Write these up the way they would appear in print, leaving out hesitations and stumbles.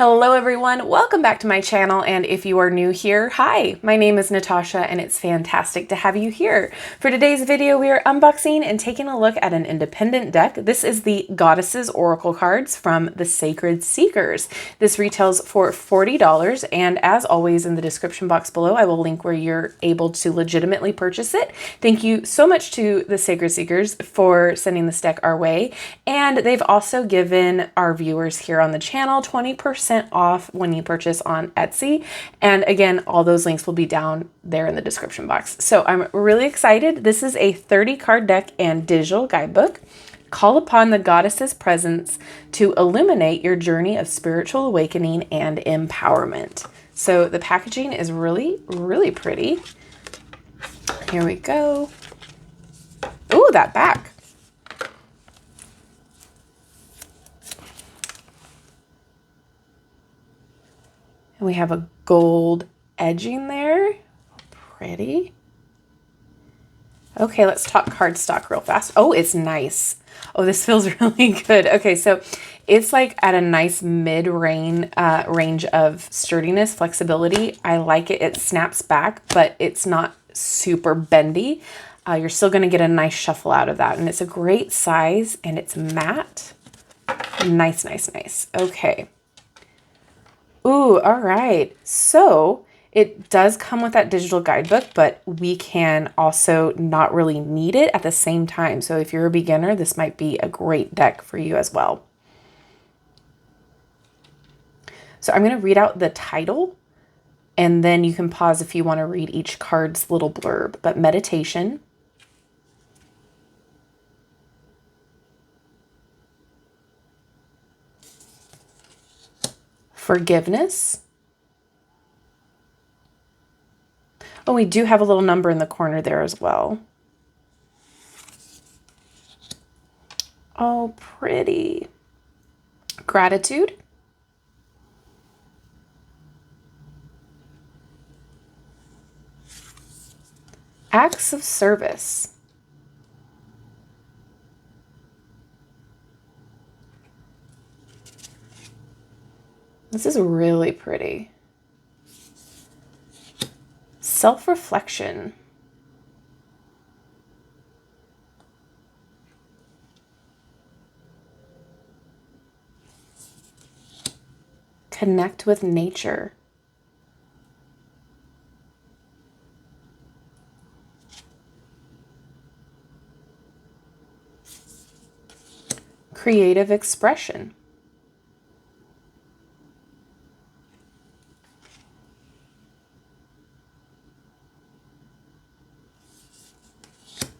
Hello everyone, welcome back to my channel, and if you are new here, hi, my name is Natasha and it's fantastic to have you here. For today's video, we are unboxing and taking a look at an independent deck. This is the Goddesses Oracle cards from the Sacred Seekers. This retails for $40, and as always in the description box below, I will link where you're able to legitimately purchase it. Thank you so much to the Sacred Seekers for sending this deck our way, and they've also given our viewers here on the channel 20% off when you purchase on Etsy. And again, all those links will be down there in the description box. So I'm really excited. This is a 30 card deck and digital guidebook. Call upon the goddess's presence to illuminate your journey of spiritual awakening and empowerment. So the packaging is really, really pretty. Here we go. Ooh, that back. And we have a gold edging there. Pretty. Okay, let's talk cardstock real fast. Oh, it's nice. Oh, this feels really good. Okay, so it's like at a nice mid-range range of sturdiness, flexibility. I like it. It snaps back, but it's not super bendy. You're still going to get a nice shuffle out of that. And it's a great size, and it's matte. Nice, nice, nice. Okay. Ooh, all right. So it does come with that digital guidebook, but we can also not really need it at the same time. So if you're a beginner, this might be a great deck for you as well. So I'm going to read out the title, and then you can pause if you want to read each card's little blurb. But meditation, forgiveness. Oh, we do have a little number in the corner there as well. Oh, pretty. Gratitude. Acts of service. This is really pretty. Self-reflection. Connect with nature. Creative expression.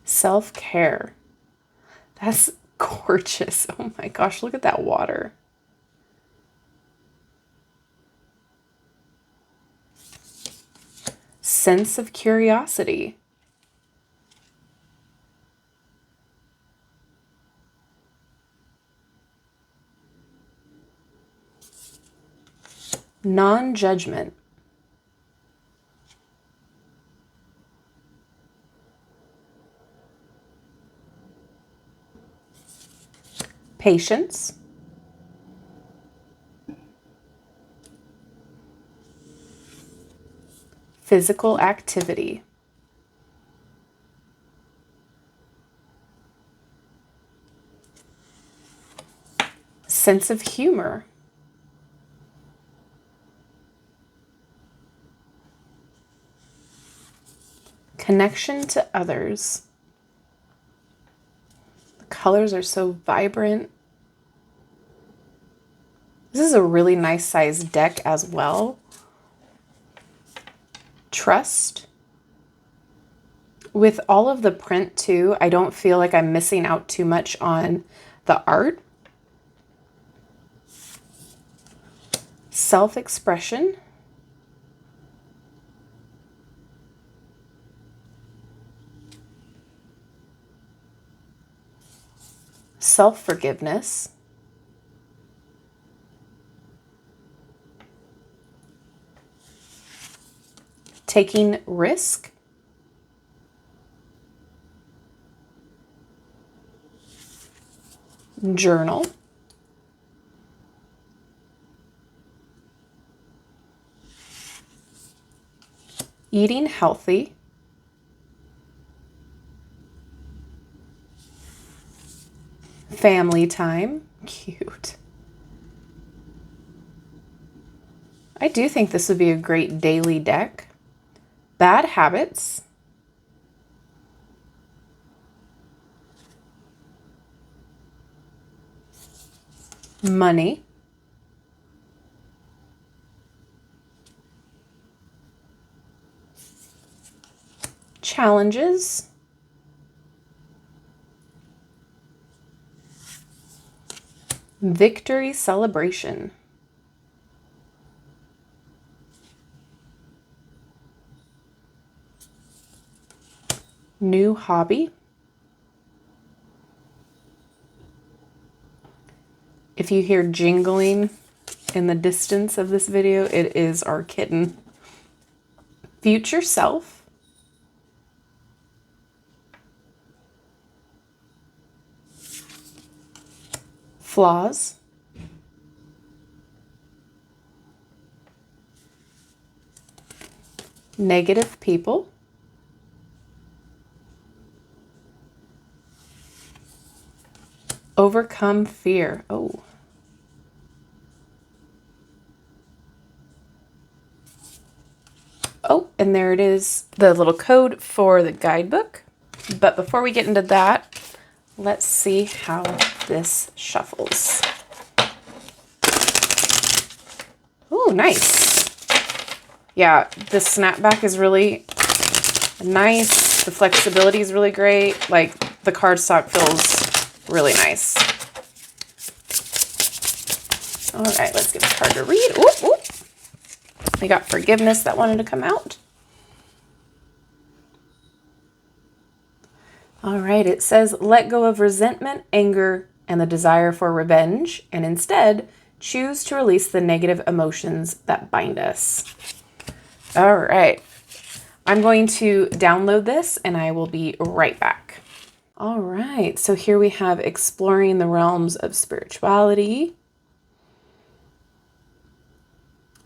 Self-care. That's gorgeous. Oh my gosh, look at that water. Sense of curiosity. Non-judgment. Patience. Physical activity. Sense of humor. Connection to others. The colors are so vibrant. This is a really nice sized deck as well. Trust. With all of the print too, I don't feel like I'm missing out too much on the art. Self-expression. Self-forgiveness. Taking risk. Journal. eating healthy, family time, cute. I do think this would be a great daily deck. Bad habits, money, challenges, victory celebration, new hobby. If you hear jingling in the distance of this video, it is our kitten. Future self, flaws, negative people, overcome fear. Oh. Oh, and there it is, the little code for the guidebook. But before we get into that, let's see how this shuffles. Oh, nice. Yeah, the snapback is really nice. The flexibility is really great. Like, the cardstock feels really nice. All right, let's give a card to read. Ooh, ooh. We got forgiveness that wanted to come out. All right, it says, let go of resentment, anger, and the desire for revenge, and instead choose to release the negative emotions that bind us. All right, I'm going to download this and I will be right back. All right, so here we have exploring the realms of spirituality.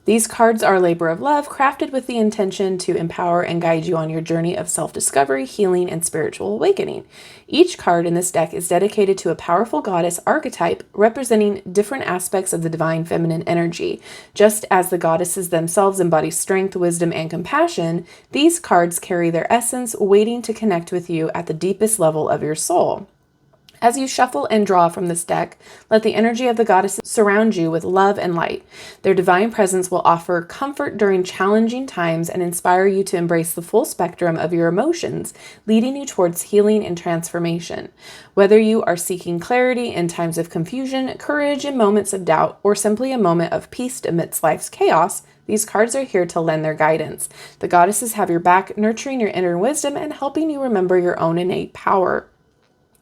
These cards are labor of love, crafted with the intention to empower and guide you on your journey of self-discovery, healing, and spiritual awakening. Each card in this deck is dedicated to a powerful goddess archetype representing different aspects of the divine feminine energy. Just as the goddesses themselves embody strength, wisdom, and compassion, these cards carry their essence, waiting to connect with you at the deepest level of your soul. As you shuffle and draw from this deck, let the energy of the goddesses surround you with love and light. Their divine presence will offer comfort during challenging times and inspire you to embrace the full spectrum of your emotions, leading you towards healing and transformation. Whether you are seeking clarity in times of confusion, courage in moments of doubt, or simply a moment of peace amidst life's chaos, these cards are here to lend their guidance. The goddesses have your back, nurturing your inner wisdom and helping you remember your own innate power.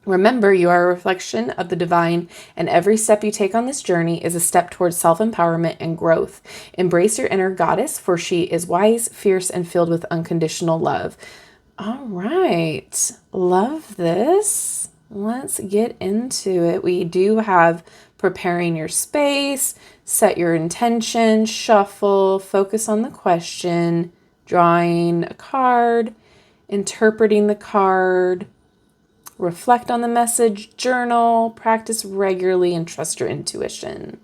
Remember, you are a reflection of the divine, and every step you take on this journey is a step towards self-empowerment and growth. Embrace your inner goddess, for she is wise, fierce, and filled with unconditional love. All right, love this. Let's get into it. We do have preparing your space, set your intention, shuffle, focus on the question, drawing a card, interpreting the card, reflect on the message, journal, practice regularly, and trust your intuition.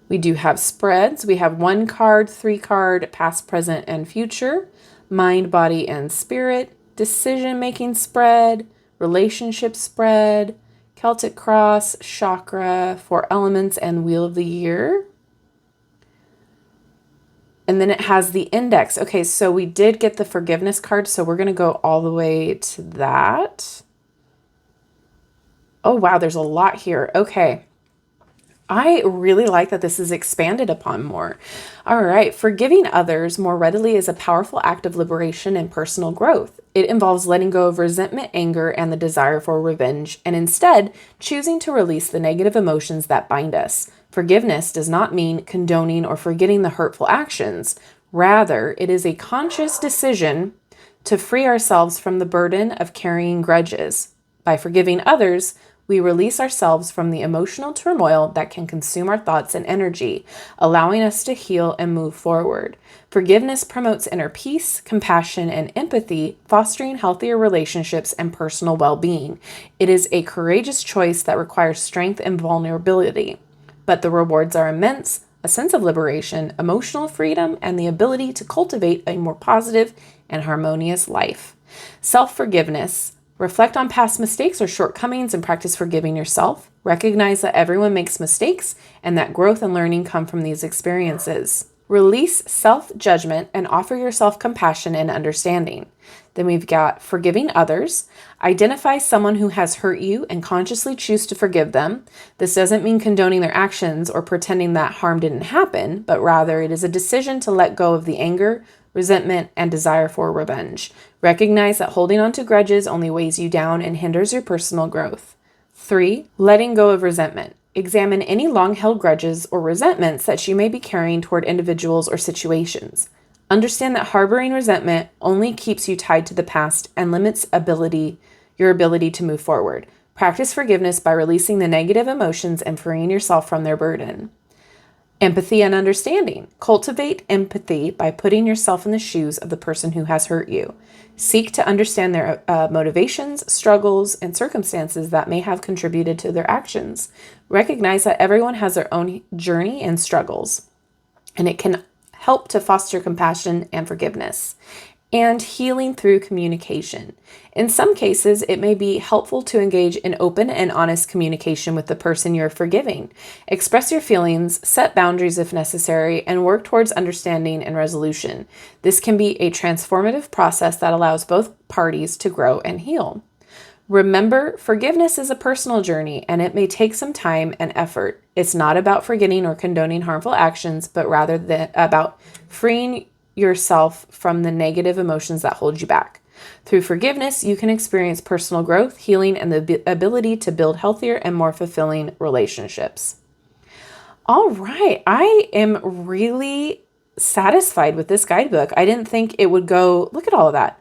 We do have spreads. We have 1 card, 3 card, past, present, and future, mind, body, and spirit, decision-making spread, relationship spread, Celtic cross, chakra, 4 elements, and wheel of the year. And then it has the index. Okay, so we did get the forgiveness card, so we're going to go all the way to that. Oh, wow, there's a lot here. Okay. I really like that this is expanded upon more. All right, forgiving others more readily is a powerful act of liberation and personal growth. It involves letting go of resentment, anger, and the desire for revenge, and instead choosing to release the negative emotions that bind us. Forgiveness does not mean condoning or forgetting the hurtful actions. Rather, it is a conscious decision to free ourselves from the burden of carrying grudges. By forgiving others, We release ourselves from the emotional turmoil that can consume our thoughts and energy, allowing us to heal and move forward. Forgiveness promotes inner peace, compassion, and empathy, fostering healthier relationships and personal well-being. It is a courageous choice that requires strength and vulnerability, but the rewards are immense: a sense of liberation, emotional freedom, and the ability to cultivate a more positive and harmonious life. Self-forgiveness. Reflect on past mistakes or shortcomings and practice forgiving yourself. Recognize that everyone makes mistakes and that growth and learning come from these experiences. Release self-judgment and offer yourself compassion and understanding. Then we've got forgiving others. Identify someone who has hurt you and consciously choose to forgive them. This doesn't mean condoning their actions or pretending that harm didn't happen, but rather it is a decision to let go of the anger, resentment, and desire for revenge. Recognize that holding on to grudges only weighs you down and hinders your personal growth. 3. Letting go of resentment. Examine any long-held grudges or resentments that you may be carrying toward individuals or situations. Understand that harboring resentment only keeps you tied to the past and limits your ability to move forward. Practice forgiveness by releasing the negative emotions and freeing yourself from their burden. Empathy and understanding. Cultivate empathy by putting yourself in the shoes of the person who has hurt you. Seek to understand their motivations, struggles, and circumstances that may have contributed to their actions. Recognize that everyone has their own journey and struggles, and it can help to foster compassion and forgiveness. And healing through communication. In some cases, it may be helpful to engage in open and honest communication with the person you're forgiving. Express your feelings, set boundaries if necessary, and work towards understanding and resolution. This can be a transformative process that allows both parties to grow and heal. Remember, forgiveness is a personal journey, and it may take some time and effort. It's not about forgetting or condoning harmful actions, but rather about freeing yourself from the negative emotions that hold you back. Through forgiveness, you can experience personal growth, healing, and the ability to build healthier and more fulfilling relationships. All right, I am really satisfied with this guidebook. I didn't think it would go, look at all of that.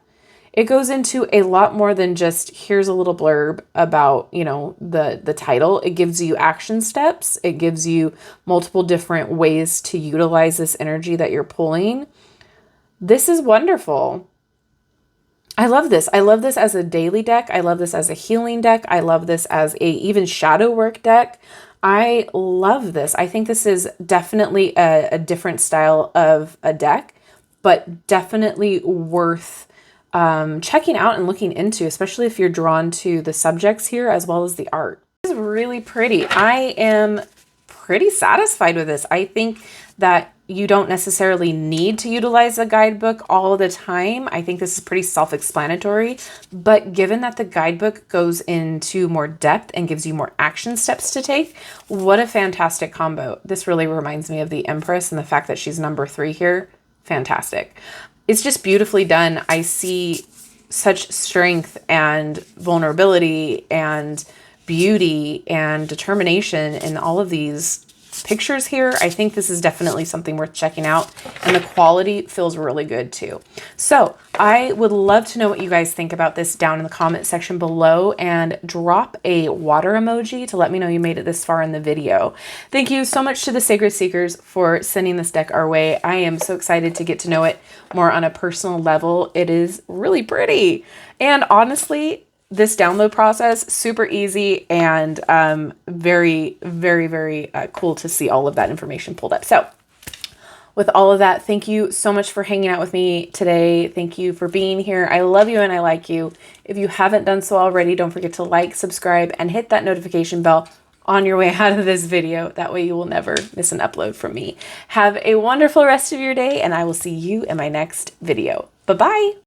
It goes into a lot more than just here's a little blurb about, the title. It gives you action steps. It gives you multiple different ways to utilize this energy that you're pulling. This is wonderful. I love this. I love this as a daily deck. I love this as a healing deck. I love this as a even shadow work deck. I love this. I think this is definitely a different style of a deck, but definitely worth checking out and looking into, especially if you're drawn to the subjects here as well as the art. This is really pretty. I am pretty satisfied with this. I think that you don't necessarily need to utilize a guidebook all the time. I think this is pretty self-explanatory, but given that the guidebook goes into more depth and gives you more action steps to take, what a fantastic combo. This really reminds me of the Empress and the fact that she's number 3 here. Fantastic. It's just beautifully done. I see such strength and vulnerability and beauty and determination in all of these pictures here. I think this is definitely something worth checking out, and the quality feels really good too. So I would love to know what you guys think about this down in the comment section below, and drop a water emoji to let me know you made it this far in the video. Thank you so much to the Sacred Seekers for sending this deck our way. I am so excited to get to know it more on a personal level. It is really pretty, and honestly, this download process, super easy, and very, very, very cool to see all of that information pulled up. So with all of that, thank you so much for hanging out with me today. Thank you for being here. I love you and I like you. If you haven't done so already, don't forget to like, subscribe, and hit that notification bell on your way out of this video. That way you will never miss an upload from me. Have a wonderful rest of your day, and I will see you in my next video. Bye-bye.